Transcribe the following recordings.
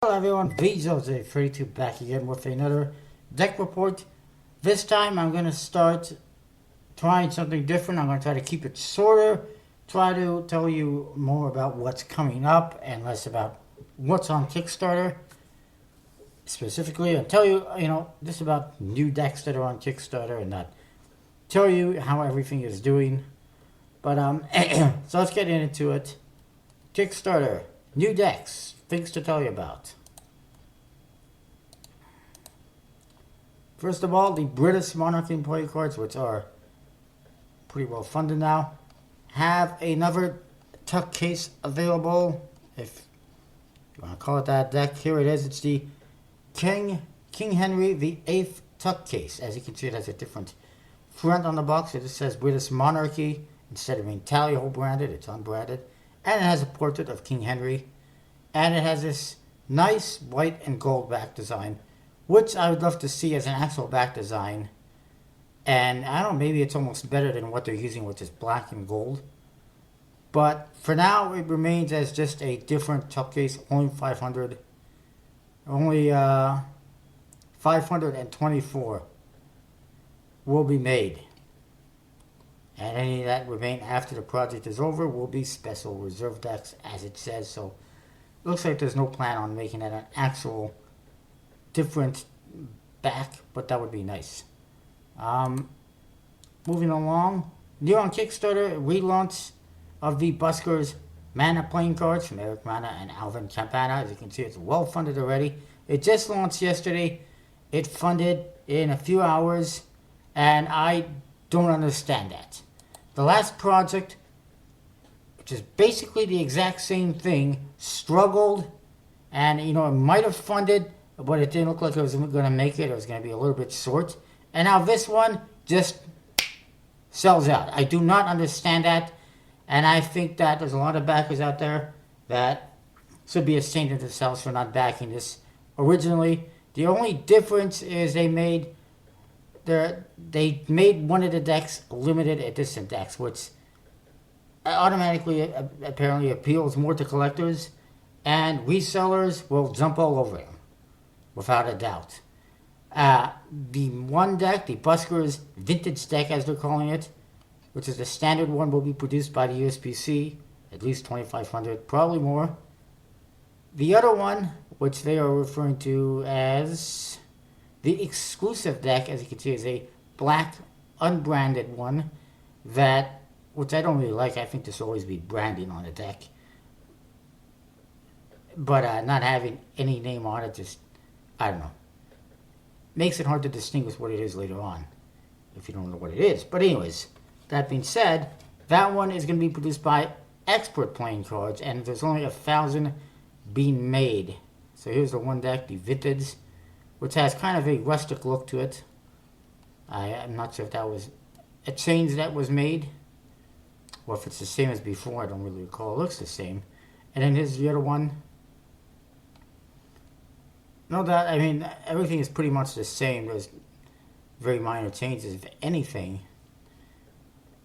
Hello everyone, VJose32 back again with another deck report. This time I'm going to start trying something different. I'm going to try to keep it shorter, try to tell you more about what's coming up and less about what's on Kickstarter. Specifically, I'll tell you, just about new decks that are on Kickstarter and not tell you how everything is doing. But, so let's get into it. Kickstarter, new decks, things to tell you about. First of all, the British Monarchy play cards, which are pretty well funded now, have another tuck case available, if you want to call it that deck. Here it is. It's the King Henry VIII tuck case. As you can see, it has a different front on the box. It just says British Monarchy instead of being Tally Ho branded. It's unbranded. And it has a portrait of King Henry. And it has this nice white and gold back design, which I would love to see as an actual back design. And I don't know, maybe it's almost better than what they're using, which is black and gold. But for now, it remains as just a different tuck case, only 500. Only 524 will be made. And any that remain after the project is over will be special reserve decks, as it says. So it looks like there's no plan on making that an actual different back, but that would be nice. Moving along, new on Kickstarter, relaunch of the Buskers Mana playing cards from Eric Mana and Alvin Campana. As you can see, it's well funded already. It just launched yesterday. It funded in a few hours, and I don't understand that. The last project, which is basically the exact same thing, struggled, and it might have funded, but it didn't look like it was going to make it. It was going to be a little bit short. And now this one just sells out. I do not understand that. And I think that there's a lot of backers out there that should be ashamed of themselves for not backing this originally. The only difference is they made one of the decks limited edition decks, which automatically apparently appeals more to collectors, and resellers will jump all over them, without a doubt. The one deck, the Buskers Vintage deck as they're calling it, which is the standard one, will be produced by the USPC, at least 2,500, probably more. The other one, which they are referring to as the exclusive deck, as you can see, is a black, unbranded one, which I don't really like. I think there should always be branding on a deck. But not having any name on it, just, I don't know, makes it hard to distinguish what it is later on, if you don't know what it is. But anyways, that being said, that one is going to be produced by Expert Playing Cards, and there's only 1,000 being made. So here's the one deck, the Vintage, which has kind of a rustic look to it. I'm not sure if that was a change that was made, or if it's the same as before. I don't really recall. It looks the same. And then here's the other one. No doubt, I mean, everything is pretty much the same. There's very minor changes, if anything.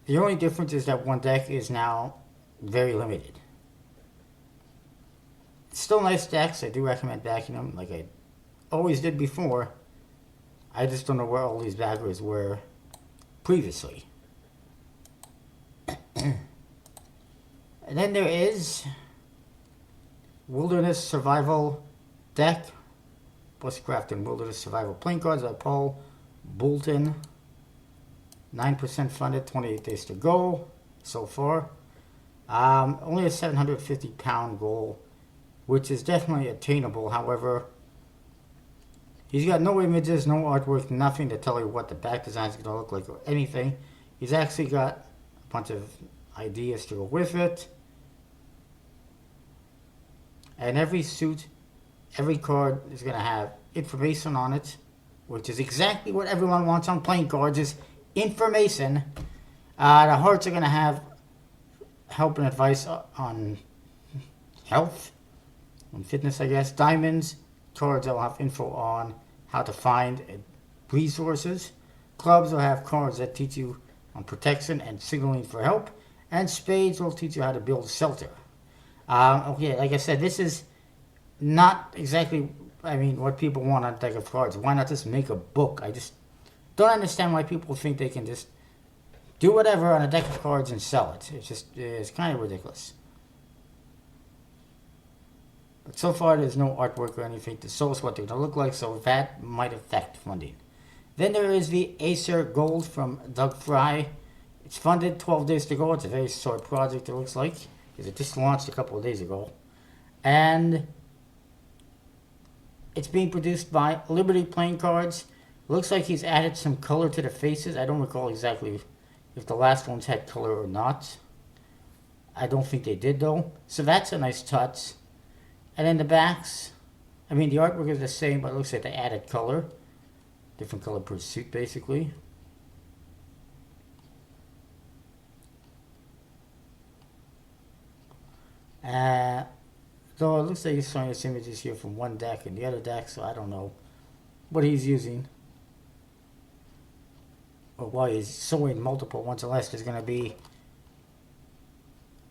The only difference is that one deck is now very limited. Still nice decks. I do recommend backing them like I always did before. I just don't know where all these backers were previously. And then there is Wilderness Survival deck. Bushcraft and Wilderness Survival playing cards by Paul Bolton. 9% funded, 28 days to go so far. Only a 750-pound goal, which is definitely attainable. However, he's got no images, no artwork, nothing to tell you what the back design is going to look like or anything. He's actually got a bunch of ideas to go with it. And every suit, every card is going to have information on it, which is exactly what everyone wants on playing cards, is information. The hearts are going to have help and advice on health and fitness, I guess. Diamonds, cards that will have info on how to find resources. Clubs will have cards that teach you on protection and signaling for help. And spades will teach you how to build shelter. Okay, like I said, this is not exactly, I mean, what people want on a deck of cards. Why not just make a book? I just don't understand why people think they can just do whatever on a deck of cards and sell it. It's kind of ridiculous. But so far, there's no artwork or anything to show us what they're going to look like, so that might affect funding. Then there is the Acer Gold from Doug Fry. It's funded, 12 days to go. It's a very short project, it looks like, because it just launched a couple of days ago. And it's being produced by Liberty Playing Cards. Looks like he's added some color to the faces. I don't recall exactly if the last ones had color or not. I don't think they did, though. So that's a nice touch. And then the backs, I mean, the artwork is the same, but it looks like they added color. Different color per suit, basically. So it looks like he's showing us images here from one deck and the other deck, so I don't know what he's using. Or why he's showing multiple ones, unless there's going to be...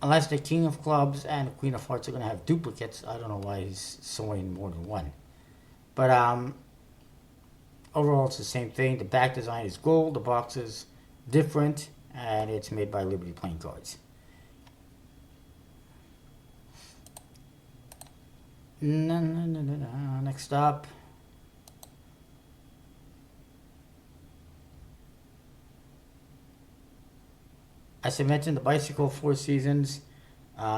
Unless the King of Clubs and the Queen of Hearts are going to have duplicates, I don't know why he's showing more than one. But overall, it's the same thing. The back design is gold, the box is different, and it's made by Liberty Playing Cards. Next up, as I mentioned, the Bicycle Four Seasons.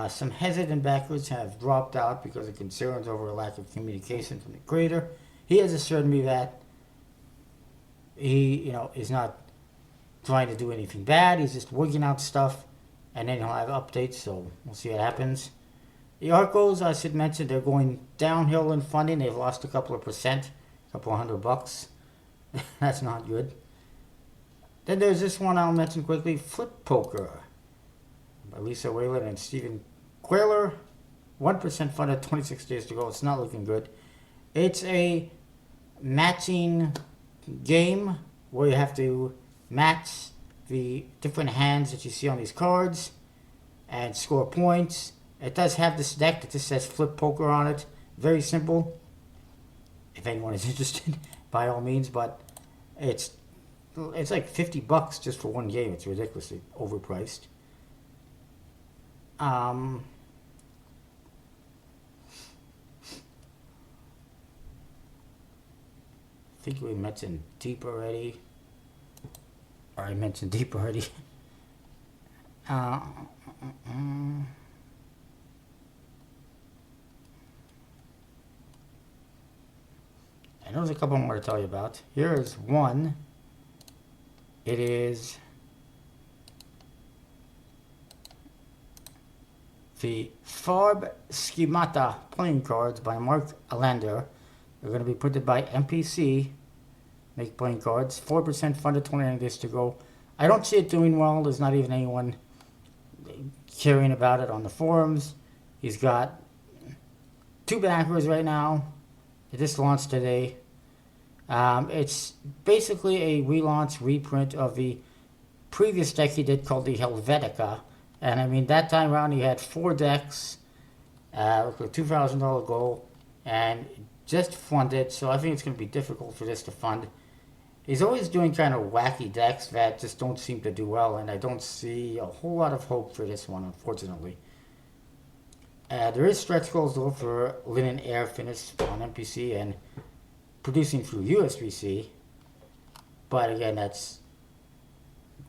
Some hesitant backers have dropped out because of concerns over a lack of communication from the creator. He has assured me that he, is not trying to do anything bad. He's just working out stuff, and then he'll have updates. So we'll see what happens. The Arcos, I should mention, they're going downhill in funding. They've lost a couple of percent, a couple $100. That's not good. Then there's this one I'll mention quickly, Flip Poker, by Lisa Whalen and Stephen Quayler. 1% funded, 26 days to go. It's not looking good. It's a matching game where you have to match the different hands that you see on these cards and score points. It does have this deck that just says Flip Poker on it. Very simple. If anyone is interested, by all means. But it's like $50 just for one game. It's ridiculously overpriced. I think we mentioned Deep already. Or I mentioned Deep already. I know there's a couple more to tell you about. Here is one. It is the Farb Schemata playing cards by Mark Alander. They're going to be printed by MPC. Make playing cards. 4% funded, 29 days to go. I don't see it doing well. There's not even anyone caring about it on the forums. He's got 2 backers right now. It just launched today. It's basically a relaunch, reprint of the previous deck he did called the Helvetica. And I mean, that time around he had 4 decks with a $2,000 goal and just funded. So I think it's going to be difficult for this to fund. He's always doing kind of wacky decks that just don't seem to do well. And I don't see a whole lot of hope for this one, unfortunately. There is stretch goals though for Linen Air finish on MPC and producing through USBC, but again, that's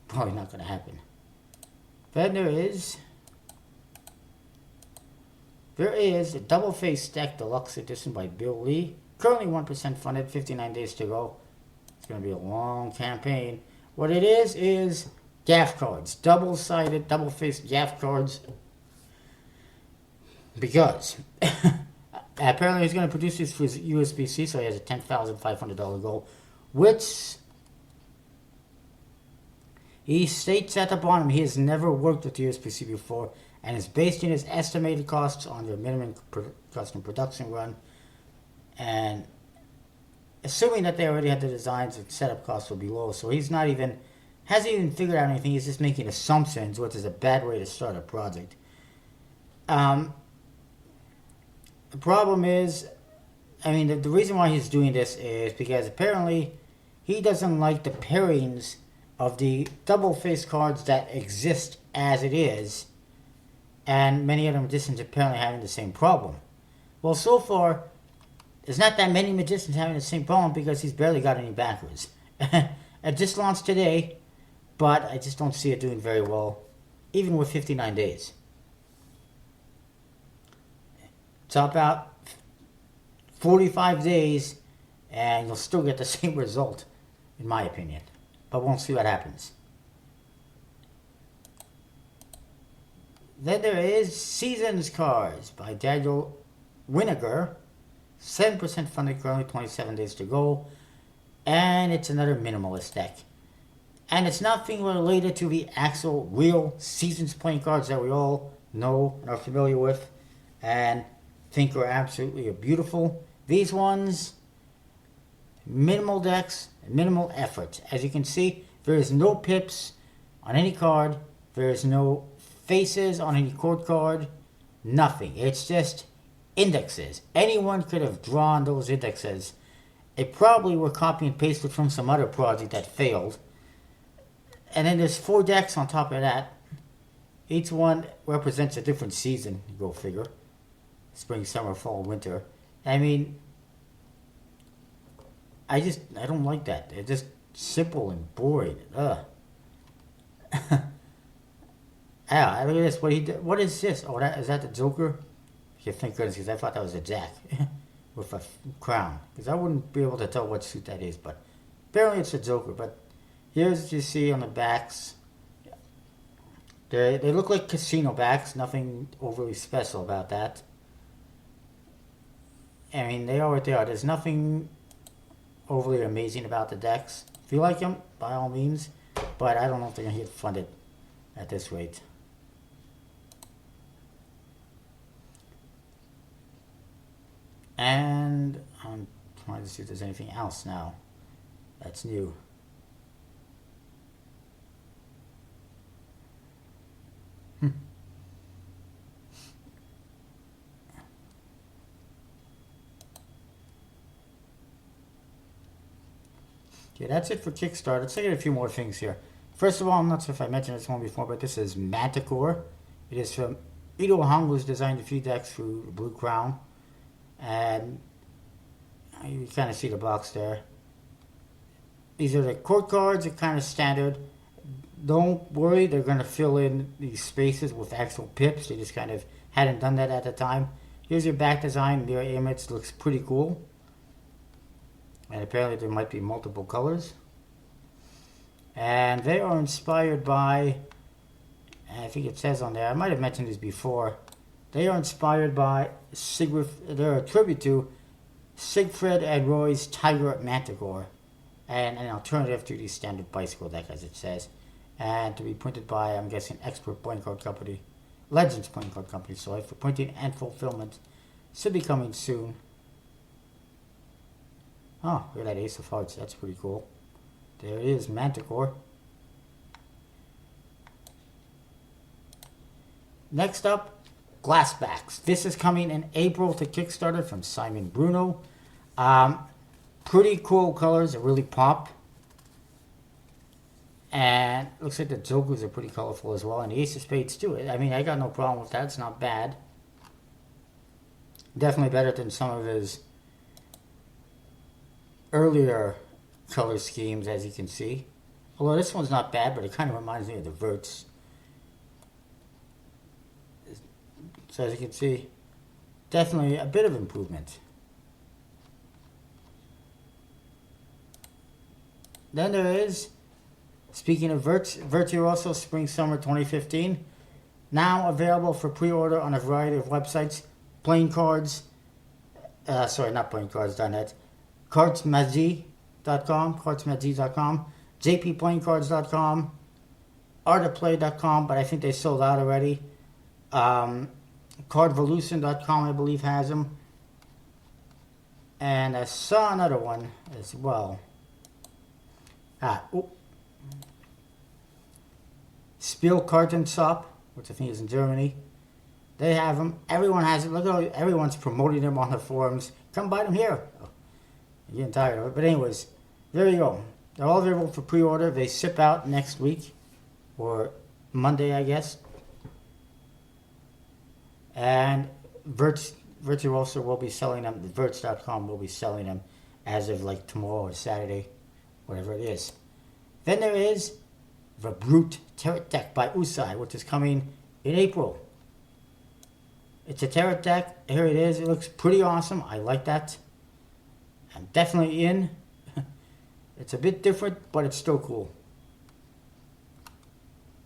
probably not going to happen. Then there is a Double Face Deck Deluxe Edition by Bill Lee. Currently 1% funded, 59 days to go. It's going to be a long campaign. What it is gaff cards, double-sided, double-faced gaff cards. Because apparently he's going to produce this for his USBC, so he has a $10,500 goal, which he states at the bottom he has never worked with USBC before and is basing his estimated costs on their minimum custom production run. And assuming that they already had the designs and setup costs will be low, so hasn't even figured out anything. He's just making assumptions, which is a bad way to start a project. The problem is, I mean, the reason why he's doing this is because apparently he doesn't like the pairings of the double face cards that exist as it is, and many other magicians apparently having the same problem. Well, so far, there's not that many magicians having the same problem because he's barely got any backers. It just launched today, but I just don't see it doing very well, even with 59 days. Top out 45 days, and you'll still get the same result, in my opinion. But we'll see what happens. Then there is Seasons Cards by Daniel Winiger. 7% funded currently, 27 days to go. And it's another minimalist deck. And it's nothing related to the actual real Seasons playing cards that we all know and are familiar with and think are absolutely beautiful. These ones, minimal decks, minimal effort. As you can see, there is no pips on any card. There is no faces on any court card. Nothing. It's just indexes. Anyone could have drawn those indexes. It probably were copy and pasted from some other project that failed. And then there's 4 decks on top of that. Each one represents a different season, go figure. Spring, summer, fall, winter. I mean, I don't like that. It's just simple and boring. Ugh. Ah, look at this. What is this? Oh, is that the Joker? Yeah, thank goodness, because I thought that was a Jack with a crown. Because I wouldn't be able to tell what suit that is, but apparently it's a Joker. But here's what you see on the backs. They look like casino backs. Nothing overly special about that. I mean, they are what they are. There's nothing overly amazing about the decks. If you like them, by all means. But I don't know if they're going to get funded at this rate. And I'm trying to see if there's anything else now that's new. Okay, that's it for Kickstarter. Let's look at a few more things here. First of all, I'm not sure if I mentioned this one before, but this is Manticore. It is from Ido Hong, who's designed a few decks through Blue Crown. And you kind of see the box there. These are the court cards, they're kind of standard. Don't worry, they're going to fill in these spaces with actual pips. They just kind of hadn't done that at the time. Here's your back design. Their image looks pretty cool. And apparently there might be multiple colors. And they are inspired by, I think it says on there, I might have mentioned this before. They are inspired by they're a tribute to Siegfried and Roy's Tiger Manticore. And an alternative to the standard bicycle deck, as it says. And to be printed by, I'm guessing, Expert Playing Card Company. Legends Playing Card Company, sorry, for printing and fulfillment. Should be coming soon. Oh, look at that Ace of Hearts. That's pretty cool. There is Manticore. Next up, Glassbacks. This is coming in April to Kickstarter from Simon Bruno. Pretty cool colors. They really pop. And looks like the Jokers are pretty colorful as well. And the Ace of Spades too. I mean, I got no problem with that. It's not bad. Definitely better than some of his earlier color schemes, as you can see. Although this one's not bad, but it kind of reminds me of the Verts. So as you can see, definitely a bit of improvement. Then there is, speaking of Virtuoso Spring Summer 2015, now available for pre-order on a variety of websites. Playing Cards, sorry, not playingcards.net, cardsmagie.com, jpplayingcards.com, artofplay.com, but I think they sold out already. Cardvolution.com, I believe, has them. And I saw another one as well. Spielkartenshop, which I think is in Germany. They have them. Everyone has it. Look at everyone's promoting them on the forums. Come buy them here. I'm getting tired of it. But anyways, there you go. They're all available for pre-order. They ship out next week or Monday, I guess. And Virtuoso will be selling them. Verts.com will be selling them as of like tomorrow or Saturday, whatever it is. Then there is the Brute Tarot Deck by Usai, which is coming in April. It's a tarot deck. Here it is. It looks pretty awesome. I like that. I'm definitely in. It's a bit different, but it's still cool.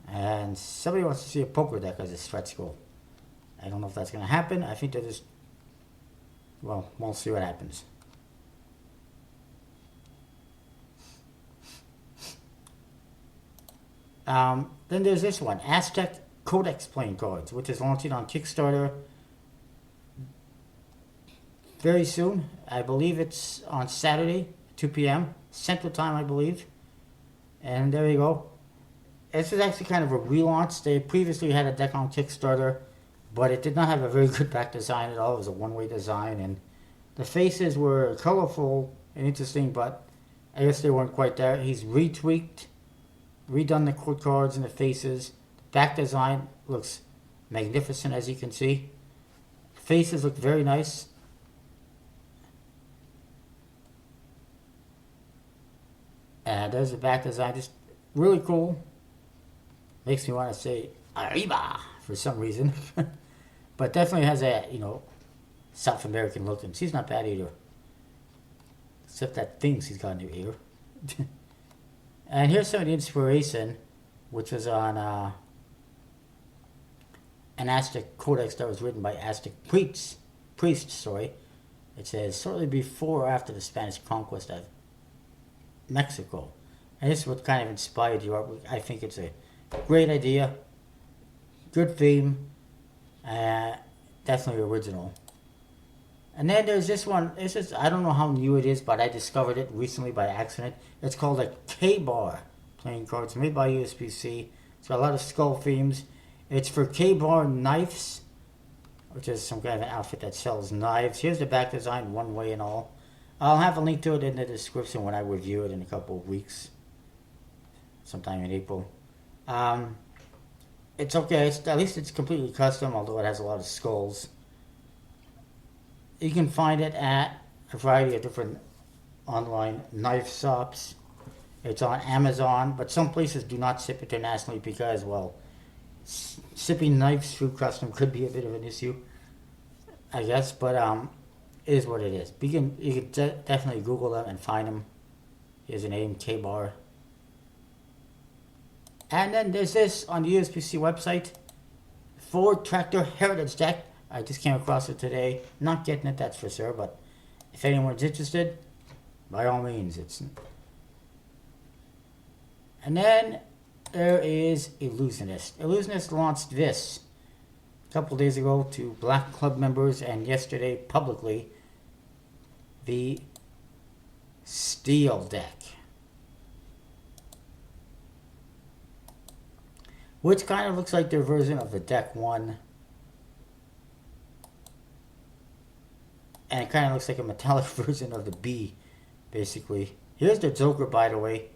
And somebody wants to see a poker deck as a stretch goal. I don't know if that's going to happen. I think they're just... Well, we'll see what happens. Then there's this one, Aztec Codex playing cards, which is launching on Kickstarter very soon. I believe it's on Saturday, 2 p.m. Central Time, I believe. And there you go. This is actually kind of a relaunch. They previously had a deck on Kickstarter, but it did not have a very good back design at all. It was a one-way design, and the faces were colorful and interesting, but I guess they weren't quite there. He's retweaked, redone the court cards and the faces. The back design looks magnificent, as you can see. Faces look very nice. And there's the back design, just really cool. Makes me want to say Arriba for some reason. But definitely has a, South American look. And she's not bad either. Except that thinks he's got a new ear. And here's some of the inspiration, which was on an Aztec Codex that was written by Aztec priests. It says, shortly before or after the Spanish conquest of Mexico. And this is what kind of inspired you. I think it's a great idea. Good theme. Definitely original. And then there's this one. I don't know how new it is, but I discovered it recently by accident. It's called a K-Bar playing cards, made by USPC. It's got a lot of skull themes. It's for K-Bar Knives, which is some kind of an outfit that sells knives. Here's the back design, one way and all. I'll have a link to it in the description when I review it in a couple of weeks, sometime in April. It's okay. At least it's completely custom, although it has a lot of skulls. You can find it at a variety of different online knife shops. It's on Amazon, but some places do not ship internationally because, well, shipping knives through custom could be a bit of an issue, I guess, but it is what it is. You can definitely Google them and find them. Here's a name, K-Bar. And then there's this on the USPC website, Ford Tractor Heritage Deck. I just came across it today. Not getting it, that's for sure, but if anyone's interested, by all means. And then there is Illusionist. Illusionist launched this a couple days ago to Black Club members, and yesterday publicly, the Steel Deck, which kind of looks like their version of the Deck 1. And it kind of looks like a metallic version of the B, basically. Here's the Joker, by the way.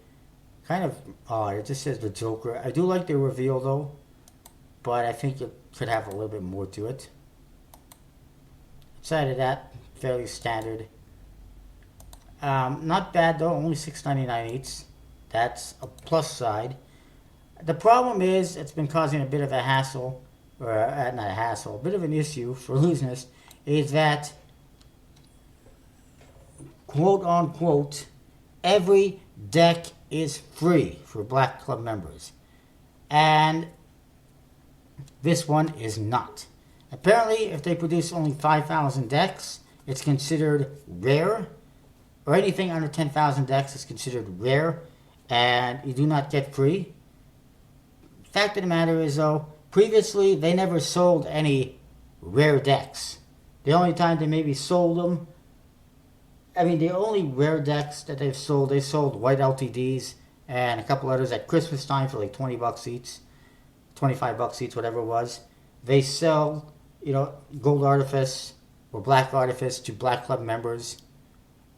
Kind of odd. It just says the Joker. I do like the reveal, though. But I think it could have a little bit more to it. Outside of that, fairly standard. Not bad, though. Only $6.99 each. That's a plus side. The problem is, it's been causing a bit of a hassle. Or, not a hassle. A bit of an issue for Illusionist. Is that, quote unquote, every deck is free for Black Club members. And this one is not. Apparently, if they produce only 5,000 decks, it's considered rare. Or anything under 10,000 decks is considered rare. And you do not get free. Fact of the matter is, though, previously they never sold any rare decks. The only time they maybe sold them, the only rare decks that they sold white LTDs and a couple others at Christmas time for like $20 each, $25 each, whatever it was. They sell gold artifice or black artifice to Black Club members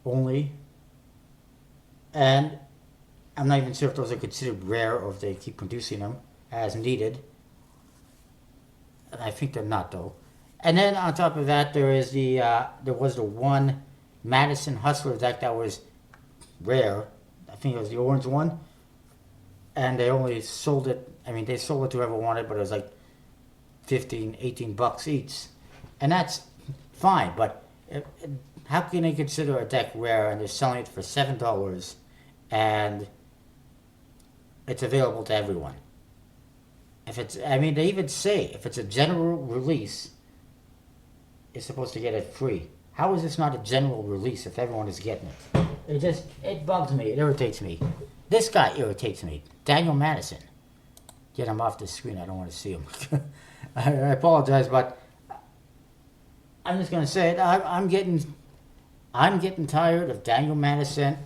only. And I'm not even sure if those are considered rare or if they keep producing them as needed. And I think they're not, though. And then on top of that, there was the one Madison Hustler deck that was rare. I think it was the orange one. And they only sold it, they sold it to whoever wanted, but it was like 15, 18 bucks each. And that's fine, but how can they consider a deck rare and they're selling it for $7 and it's available to everyone? They even say if it's a general release, it's supposed to get it free. How is this not a general release if everyone is getting it? It bugs me. It irritates me. This guy irritates me. Daniel Madison. Get him off the screen. I don't want to see him. I apologize, but I'm just gonna say it. I'm getting tired of Daniel Madison.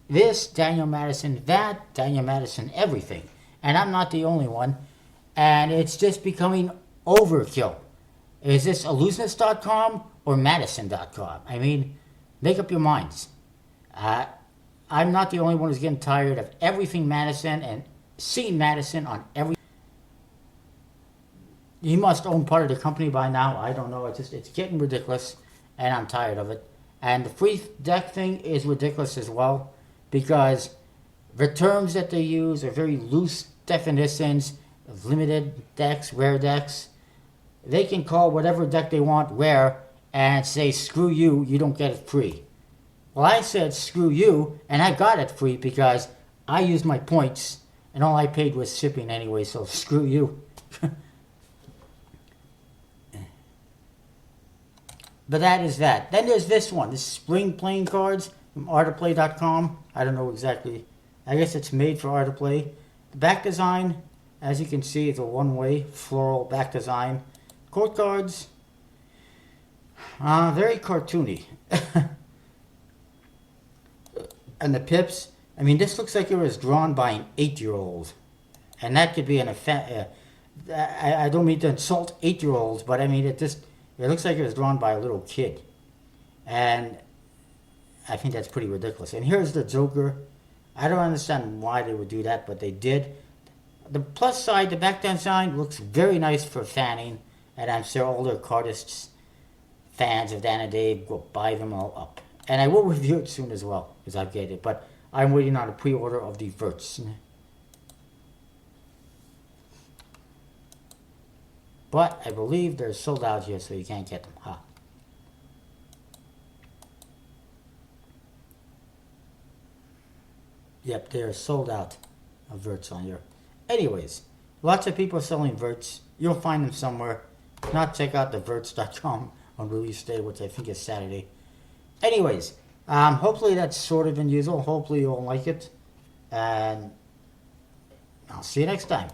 This Daniel Madison, that Daniel Madison, everything. And I'm not the only one. And it's just becoming overkill. Is this Illusionist.com or Madison.com? Make up your minds. I'm not the only one who's getting tired of everything Madison and seeing Madison on every... He must own part of the company by now. I don't know. It's getting ridiculous, and I'm tired of it. And the free deck thing is ridiculous as well, because the terms that they use are very loose definitions of limited decks, rare decks. They can call whatever deck they want rare and say, screw you, you don't get it free. Well, I said screw you, and I got it free because I used my points, and all I paid was shipping anyway, so screw you. But that is that. Then there's this one, this Spring Playing Cards from artofplay.com. I don't know exactly. I guess it's made for Art of Play. The back design, as you can see, is a one-way floral back design. Court cards, very cartoony. And the pips, this looks like it was drawn by an 8-year-old. And that could be an effect. I don't mean to insult 8-year-olds, but it looks like it was drawn by a little kid. And I think that's pretty ridiculous. And here's the Joker. I don't understand why they would do that, but they did. The plus side, the back design looks very nice for fanning. And I'm sure all the cardists, fans of Dan and Dave, will buy them all up. And I will review it soon as well, because I get it. But I'm waiting on a pre-order of the Verts. But I believe they're sold out here, so you can't get them. Yep, they're sold out of Verts on here. Anyways, lots of people selling Verts. You'll find them somewhere. If not, check out the Verts.com on release day, which I think is Saturday. Anyways, hopefully that's shorter than usual. Hopefully you'll like it. And I'll see you next time.